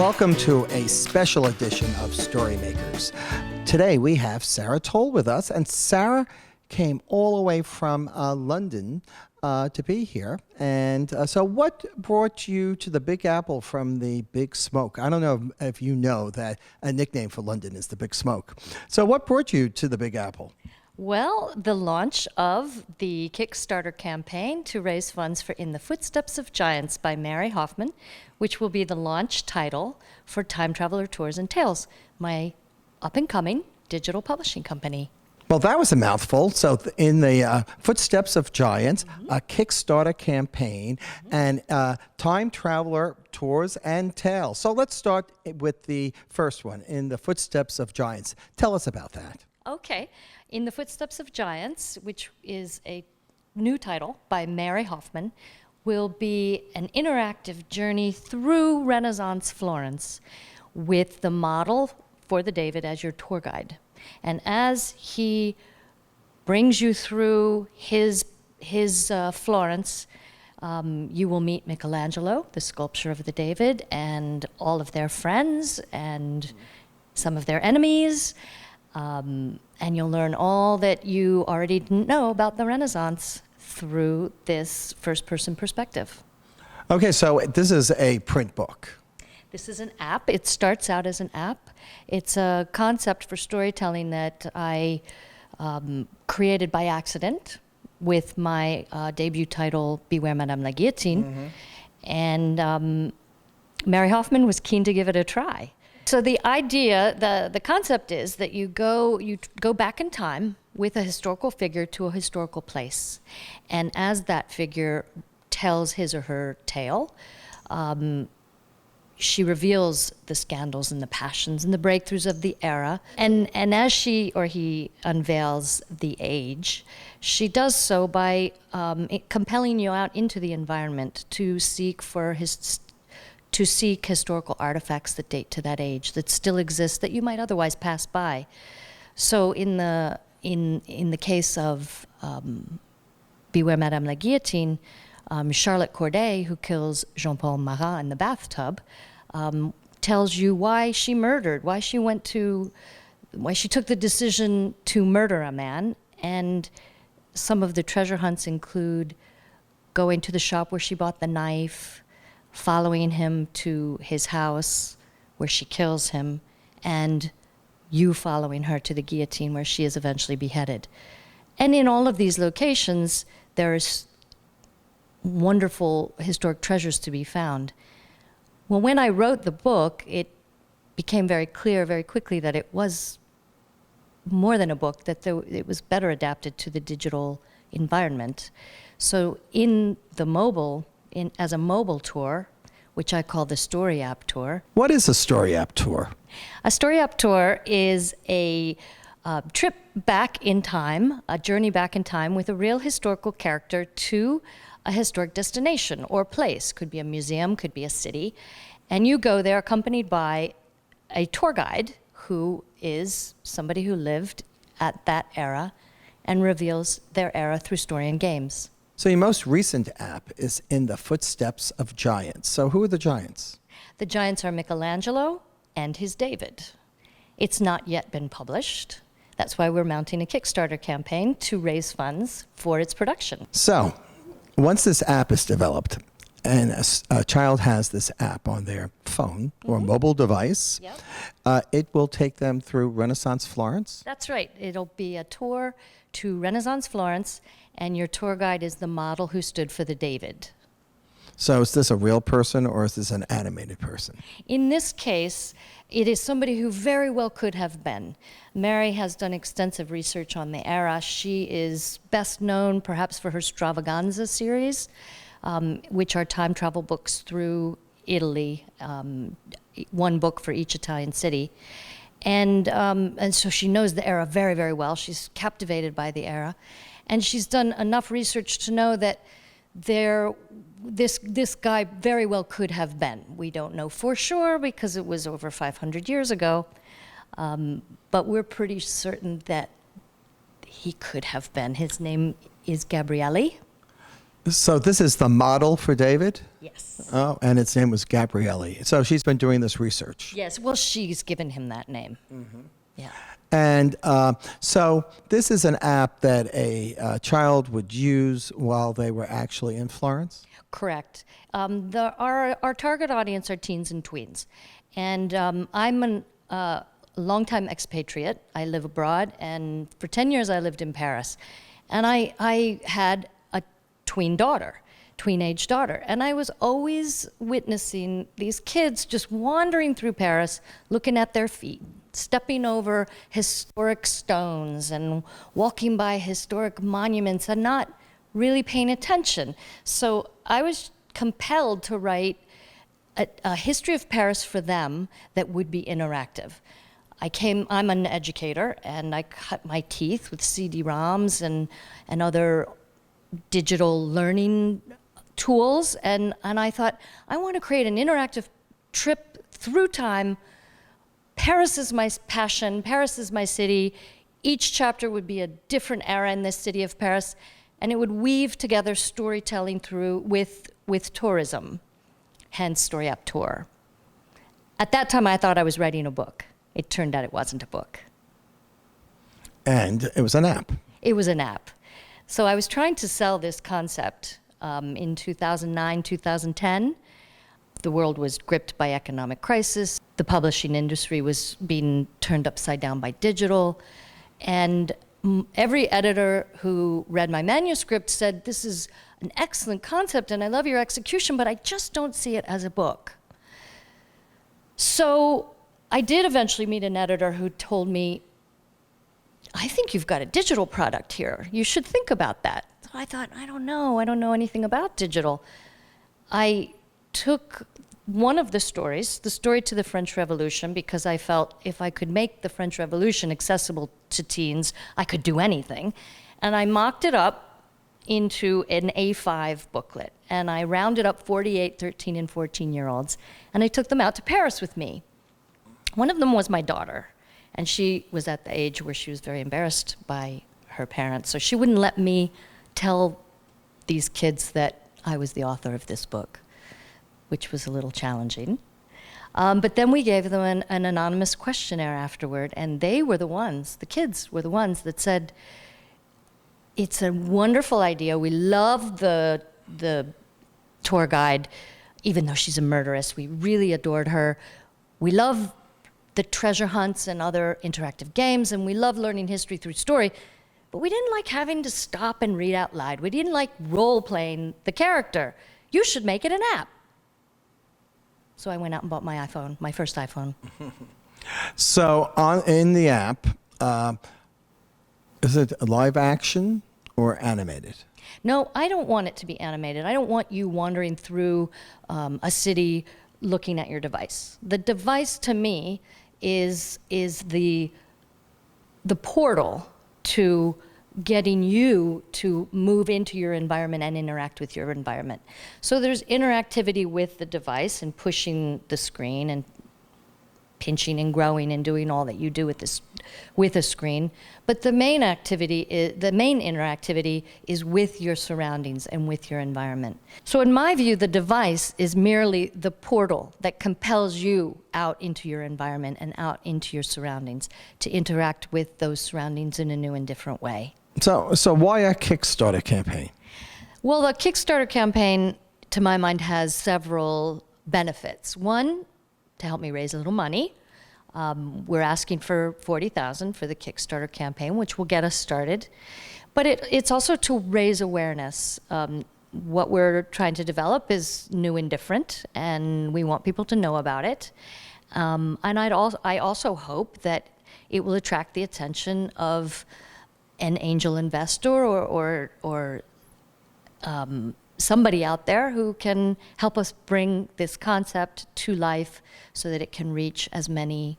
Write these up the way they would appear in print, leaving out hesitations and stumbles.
welcome to a special edition of Storymakers. Today we have Sarah Towle with us, and Sarah came all the way from London to be here. And so what brought you to the Big Apple from the Big Smoke? I don't know if you know that a nickname for London is the Big Smoke. So what brought you to the Big Apple? Well, the launch of the Kickstarter campaign to raise funds for In the Footsteps of Giants by Mary Hoffman, which will be the launch title for Time Traveler Tours and Tales, my up-and-coming digital publishing company. Well, that was a mouthful. So in the Footsteps of Giants, a Kickstarter campaign, and Time Traveler Tours and Tales. So let's start with the first one, In the Footsteps of Giants. Tell us about that. Okay. In the Footsteps of Giants, which is a new title by Mary Hoffman, will be an interactive journey through Renaissance Florence with the model for the David as your tour guide. And as he brings you through his Florence, you will meet Michelangelo, the sculpture of the David, and all of their friends and some of their enemies. And you'll learn all that you already didn't know about the Renaissance through this first-person perspective. Okay, so this is a print book. This is an app. It starts out as an app. It's a concept for storytelling that I created by accident with my debut title, Beware Madame la Guillotine. And Mary Hoffman was keen to give it a try. So the idea, the concept is that you go back in time with a historical figure to a historical place. And as that figure tells his or her tale, she reveals the scandals and the passions and the breakthroughs of the era. And as she or he unveils the age, she does so by compelling you out into the environment to seek historical artifacts that date to that age, that still exist, that you might otherwise pass by. So in the case of Beware Madame la Guillotine, Charlotte Corday, who kills Jean-Paul Marat in the bathtub, tells you why she murdered, why she took the decision to murder a man. And some of the treasure hunts include going to the shop where she bought the knife, following him to his house where she kills him, and you following her to the guillotine where she is eventually beheaded. And in all of these locations, there's wonderful historic treasures to be found. Well, when I wrote the book, it became very clear very quickly that it was more than a book, that it was better adapted to the digital environment. So in the mobile, as a mobile tour, which I call the Story App Tour. What is a Story App Tour? A Story App Tour is a trip back in time, a journey back in time with a real historical character to a historic destination or place. Could be a museum, could be a city. And you go there accompanied by a tour guide who is somebody who lived at that era and reveals their era through story and games. So your most recent app is In the Footsteps of Giants. So who are the giants? The giants are Michelangelo and his David. It's not yet been published. That's why we're mounting a Kickstarter campaign to raise funds for its production. So once this app is developed and a child has this app on their phone or mobile device, it will take them through Renaissance Florence? That's right. It'll be a tour to Renaissance Florence, and your tour guide is the model who stood for the David. So is this a real person or is this an animated person? In this case, it is somebody who very well could have been. Mary has done extensive research on the era. She is best known perhaps for her Stravaganza series, which are time travel books through Italy, one book for each Italian city. And so she knows the era very, very well. She's captivated by the era. And she's done enough research to know that this guy very well could have been. We don't know for sure because it was over 500 years ago, but we're pretty certain that he could have been. His name is Gabriele. So this is the model for David? Yes. Oh, and its name was Gabrielle. So she's been doing this research. Yes, well, she's given him that name. Yeah. And so this is an app that a child would use while they were actually in Florence? Correct. Our target audience are teens and tweens. And I'm a longtime expatriate. I live abroad, and for 10 years I lived in Paris. And I had a tween-age daughter. And I was always witnessing these kids just wandering through Paris, looking at their feet, stepping over historic stones and walking by historic monuments and not really paying attention. So I was compelled to write a history of Paris for them that would be interactive. I'm an educator, and I cut my teeth with CD-ROMs and other digital learning tools, and I thought, I want to create an interactive trip through time. Paris is my passion, Paris is my city. Each chapter would be a different era in this city of Paris, and it would weave together storytelling with tourism, hence Story Up Tour. At that time, I thought I was writing a book. It turned out it wasn't a book. And it was an app. It was an app. So I was trying to sell this concept in 2009, 2010. The world was gripped by economic crisis. The publishing industry was being turned upside down by digital. And every editor who read my manuscript said, this is an excellent concept and I love your execution, but I just don't see it as a book. So I did eventually meet an editor who told me, I think you've got a digital product here. You should think about that. So I thought, I don't know anything about digital. I took one of the stories, the story to the French Revolution, because I felt if I could make the French Revolution accessible to teens, I could do anything. And I mocked it up into an A5 booklet. And I rounded up 48, 13, and 14-year-olds. And I took them out to Paris with me. One of them was my daughter. And she was at the age where she was very embarrassed by her parents. So she wouldn't let me tell these kids that I was the author of this book, which was a little challenging. But then we gave them an anonymous questionnaire afterward, and they were the ones, the kids were the ones that said, it's a wonderful idea. We love the tour guide, even though she's a murderess. We really adored her. We love the treasure hunts and other interactive games, and we love learning history through story, but we didn't like having to stop and read out loud. We didn't like role-playing the character. You should make it an app. So I went out and bought my iPhone, my first iPhone. So in the app, is it live action or animated? No, I don't want it to be animated. I don't want you wandering through a city looking at your device. The device to me is the portal to getting you to move into your environment and interact with your environment. So there's interactivity with the device and pushing the screen and pinching and growing and doing all that you do with a screen. But the main interactivity is with your surroundings and with your environment. So in my view, the device is merely the portal that compels you out into your environment and out into your surroundings to interact with those surroundings in a new and different way. So why a Kickstarter campaign? Well, the Kickstarter campaign, to my mind, has several benefits. One, to help me raise a little money. We're asking for $40,000 for the Kickstarter campaign, which will get us started. But it's also to raise awareness. What we're trying to develop is new and different, and we want people to know about it. And I also hope that it will attract the attention of an angel investor or somebody out there who can help us bring this concept to life so that it can reach as many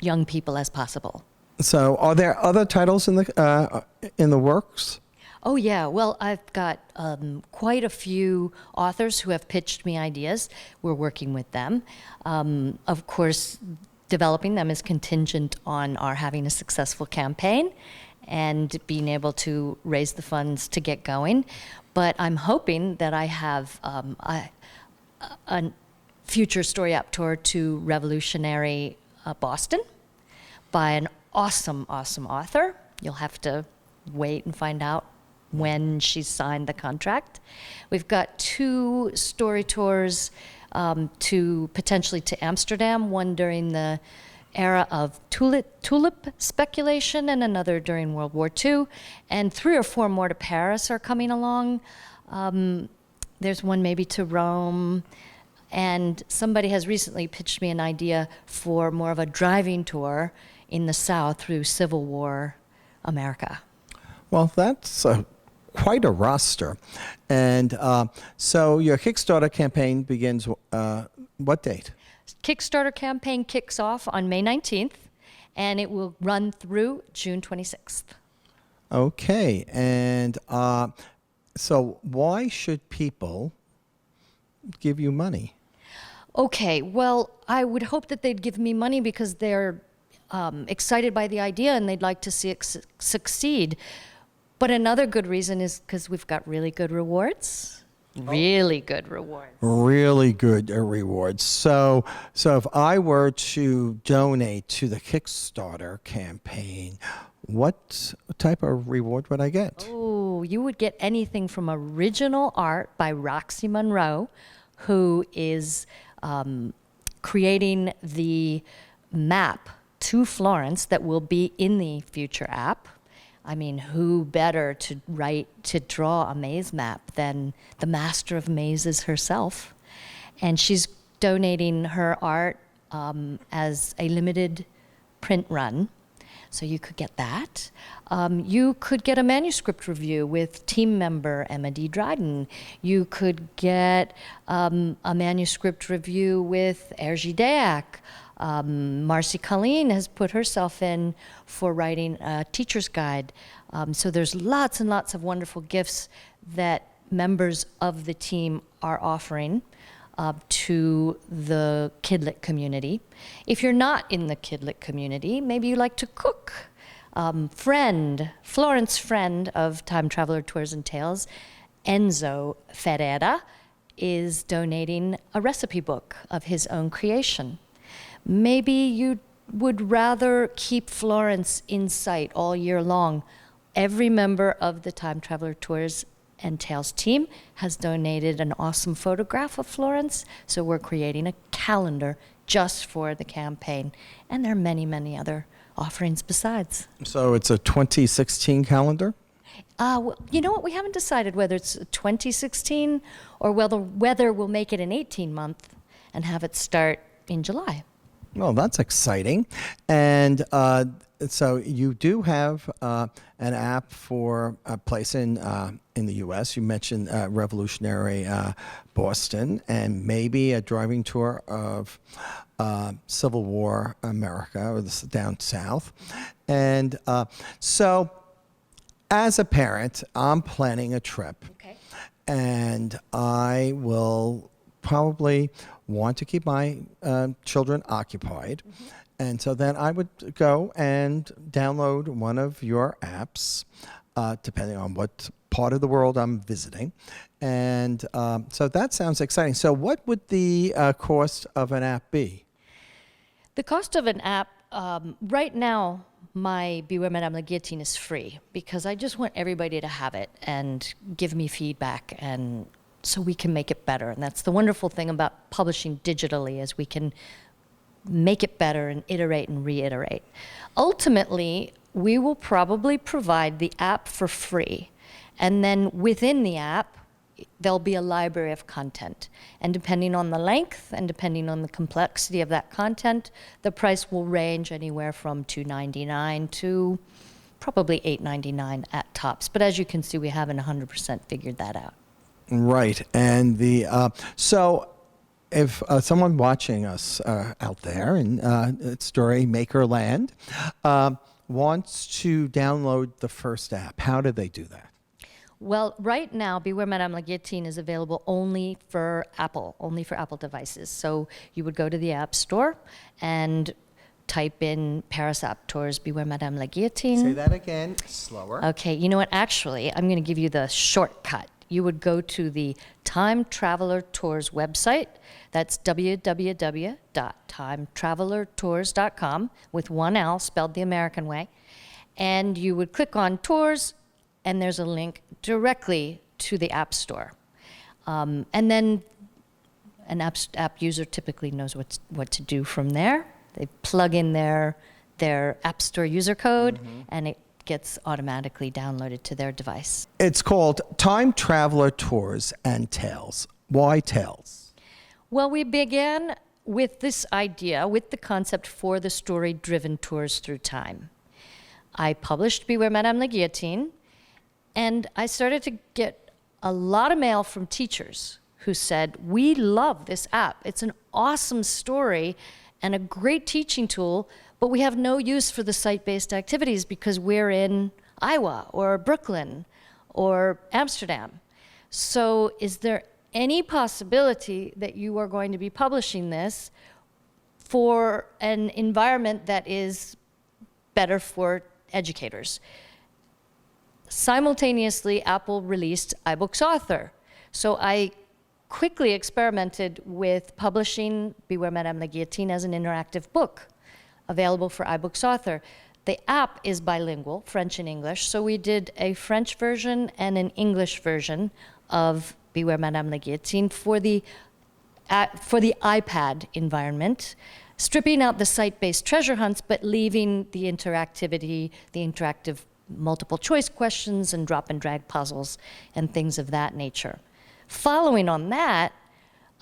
young people as possible. So are there other titles in the works? Oh yeah, well, I've got quite a few authors who have pitched me ideas. We're working with them. Of course, developing them is contingent on our having a successful campaign. and being able to raise the funds to get going. But I'm hoping that I have a future story up tour to Revolutionary Boston by an awesome, awesome author. You'll have to wait and find out when she signed the contract. We've got 2 story tours potentially to Amsterdam, one during the era of tulip speculation and another during World War II, and 3 or 4 more to Paris are coming along. There's one maybe to Rome, and somebody has recently pitched me an idea for more of a driving tour in the South through Civil War America. Well, that's quite a roster. And so your Kickstarter campaign begins what date? Kickstarter campaign kicks off on May 19th, and it will run through June 26th. Okay. And so why should people give you money? Okay, well, I would hope that they'd give me money because they're excited by the idea and they'd like to see it succeed. But another good reason is because we've got really good rewards. Really good rewards. Really good rewards. So if I were to donate to the Kickstarter campaign, what type of reward would I get? Oh, you would get anything from original art by Roxy Monroe, who is creating the map to Florence that will be in the future app. I mean, who better to draw a maze map than the master of mazes herself? And she's donating her art as a limited print run. So you could get that. You could get a manuscript review with team member Emma D. Dryden. You could get a manuscript review with Ergi Dayak. Marcy Colleen has put herself in for writing a teacher's guide. So there's lots and lots of wonderful gifts that members of the team are offering to the KidLit community. If you're not in the KidLit community, maybe you like to cook. Florence friend of Time Traveler Tours and Tales, Enzo Ferreira, is donating a recipe book of his own creation. Maybe you would rather keep Florence in sight all year long. Every member of the Time Traveler Tours and Tales team has donated an awesome photograph of Florence, so we're creating a calendar just for the campaign. And there are many, many other offerings besides. So it's a 2016 calendar? Well, you know what? We haven't decided whether it's 2016 or whether we'll make it an 18-month and have it start in July. Well, that's exciting. And so you do have an app for a place in the U.S. You mentioned Revolutionary Boston, and maybe a driving tour of Civil War America, or down south. And so as a parent, I'm planning a trip. Okay. And I will probably want to keep my children occupied. Mm-hmm. And so then I would go and download one of your apps, depending on what part of the world I'm visiting. And so that sounds exciting. So what would the cost of an app be? The cost of an app, right now, my Beware Madame la Guillotine is free because I just want everybody to have it and give me feedback, and so we can make it better. And that's the wonderful thing about publishing digitally, is we can make it better and iterate and reiterate. Ultimately, we will probably provide the app for free. And then within the app, there'll be a library of content. And depending on the length and depending on the complexity of that content, the price will range anywhere from $2.99 to probably $8.99 at tops. But as you can see, we haven't 100% figured that out. Right. And so if someone watching us out there in Story Maker Land wants to download the first app, how do they do that? Well, right now, Beware Madame la Guillotine is available only for Apple devices. So you would go to the App Store and type in Paris App Tours, Beware Madame la Guillotine. Say that again, slower. Okay, you know what? Actually, I'm going to give you the shortcut. You would go to the Time Traveler Tours website. That's www.timetravelertours.com with one L, spelled the American way. And you would click on Tours, and there's a link directly to the App Store. And then an app user typically knows what to do from there. They plug in their App Store user code, and it gets automatically downloaded to their device. It's called Time Traveler Tours and Tales. Why Tales? Well, we began with this idea, with the concept for the story-driven tours through time. I published Beware Madame la Guillotine, and I started to get a lot of mail from teachers who said, we love this app. It's an awesome story and a great teaching tool, but we have no use for the site-based activities because we're in Iowa or Brooklyn or Amsterdam. So is there any possibility that you are going to be publishing this for an environment that is better for educators? Simultaneously, Apple released iBooks Author. So I quickly experimented with publishing Beware Madame la Guillotine as an interactive book available for iBooks Author. The app is bilingual, French and English, so we did a French version and an English version of Beware Madame la Guillotine for the iPad environment, stripping out the site-based treasure hunts, but leaving the interactivity, the interactive multiple choice questions and drop and drag puzzles and things of that nature. Following on that,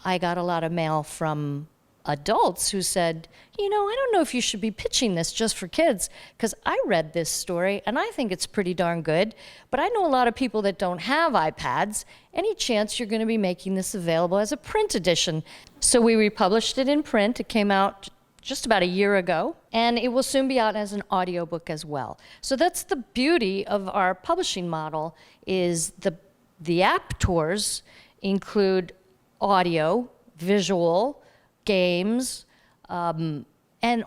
I got a lot of mail from adults who said, you know, I don't know if you should be pitching this just for kids, because I read this story and I think it's pretty darn good, but I know a lot of people that don't have iPads. Any chance you're going to be making this available as a print edition? So we republished it in print. It came out just about a year ago, and it will soon be out as an audiobook as well. So that's the beauty of our publishing model, is the app tours include audio, visual, games, and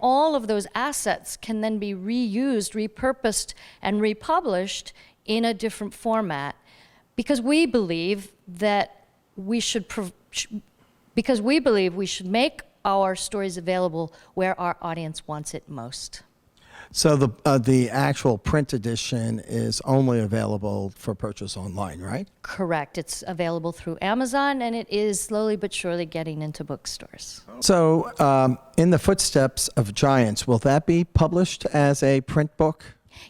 all of those assets can then be reused, repurposed, and republished in a different format, because we believe that we should make our stories available where our audience wants it most. So the actual print edition is only available for purchase online, right? Correct. It's available through Amazon, and it is slowly but surely getting into bookstores. So in the footsteps of giants, will that be published as a print book?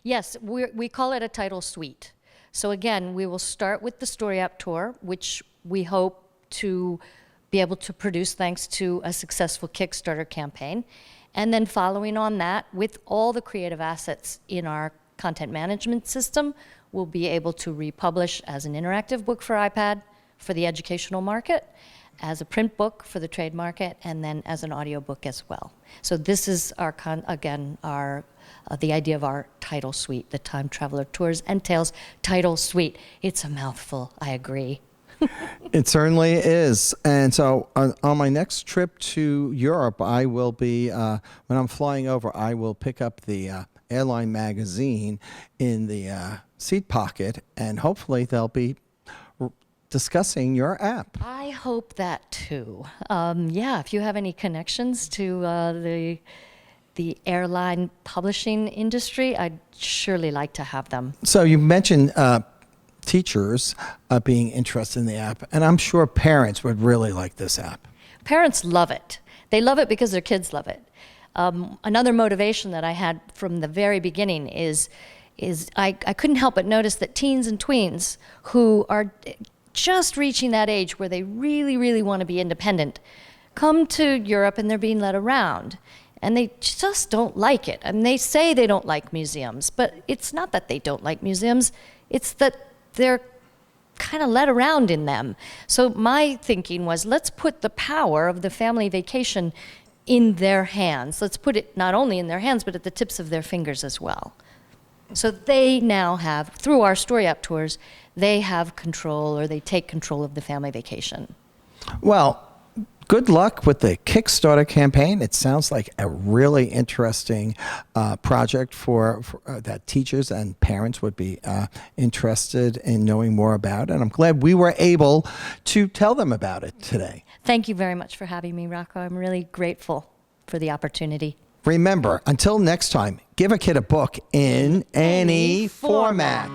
Yes, we call it a title suite. So again, we will start with the Story App Tour, which we hope to be able to produce thanks to a successful Kickstarter campaign. And then following on that, with all the creative assets in our content management system, we'll be able to republish as an interactive book for iPad for the educational market, as a print book for the trade market, and then as an audiobook as well. So this is our the idea of our title suite, the Time Traveler Tours and Tales title suite. It's a mouthful, I agree. It certainly is. And so on my next trip to Europe, I will be, when I'm flying over, I will pick up the Airline Magazine in the seat pocket, and hopefully they'll be discussing your app. I hope that too. Yeah, if you have any connections to the airline publishing industry, I'd surely like to have them. So you mentioned teachers being interested in the app, and I'm sure parents would really like this app. Parents love it. They love it because their kids love it. Another motivation that I had from the very beginning is I couldn't help but notice that teens and tweens who are just reaching that age where they really, really want to be independent come to Europe and they're being led around. And they just don't like it. And they say they don't like museums, but it's not that they don't like museums, it's that they're kind of led around in them. So my thinking was, let's put the power of the family vacation in their hands. Let's put it not only in their hands, but at the tips of their fingers as well. So they now have, through our Story App Tours, they have control, or they take control of the family vacation. Well, good luck with the Kickstarter campaign. It sounds like a really interesting project for that teachers and parents would be interested in knowing more about. And I'm glad we were able to tell them about it today. Thank you very much for having me, Rocco. I'm really grateful for the opportunity. Remember, until next time, give a kid a book in any format.